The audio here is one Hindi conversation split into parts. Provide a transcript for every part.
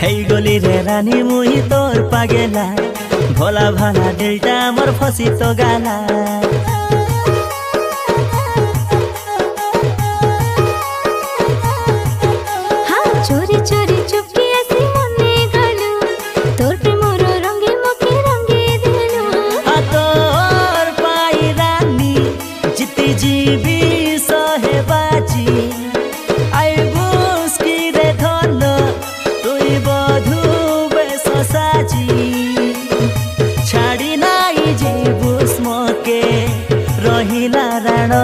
हेई गली रे रानी मुही तोर पागेला भोला भाला दिलटा मोर फसी तो गाला। हाँ चोरी चोरी चुपके आसी मने गलु तोर प्रेमर रंगे मके रंगे देलु। हाँ तोर पाई रानी जिति जीवी सहे बाजी आई बुस्की रे धन तुई बधु बेस साजी छाड़ी नाई जीबुस मके रहिला राण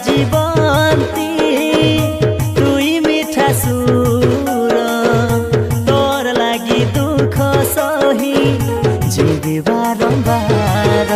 जीवंती तुई मिठा सुर तोर लागी दुख सही जीवी बारंबार।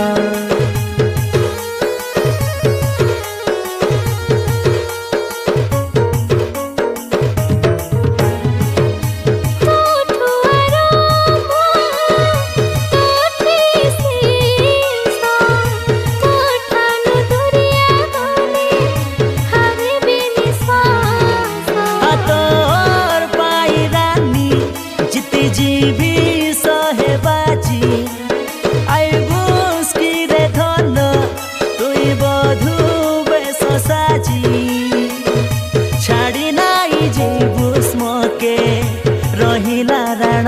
जीवी सहे बाजी आई बुस्की रे धन तुई बधु बेस साजी छाड़ी नाई जीबुस मके रहिला राण।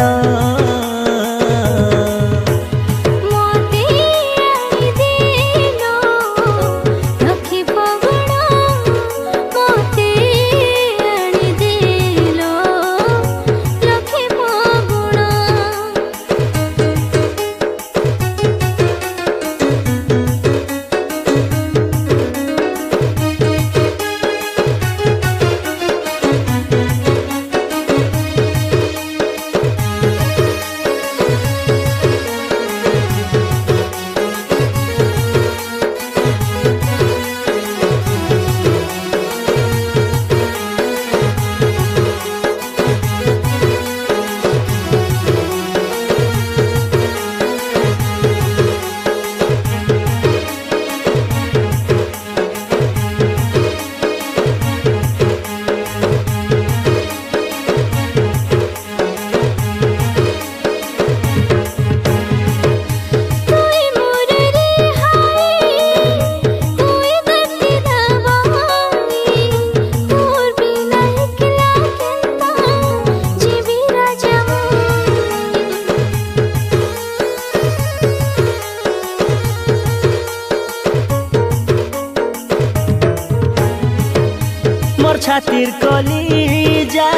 मोर छातिर कलीजा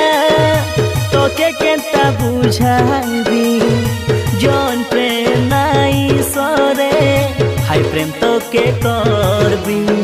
तोके केंता बुझाबी जौन प्रेम नाई सरे हाय प्रेम तोके करबी।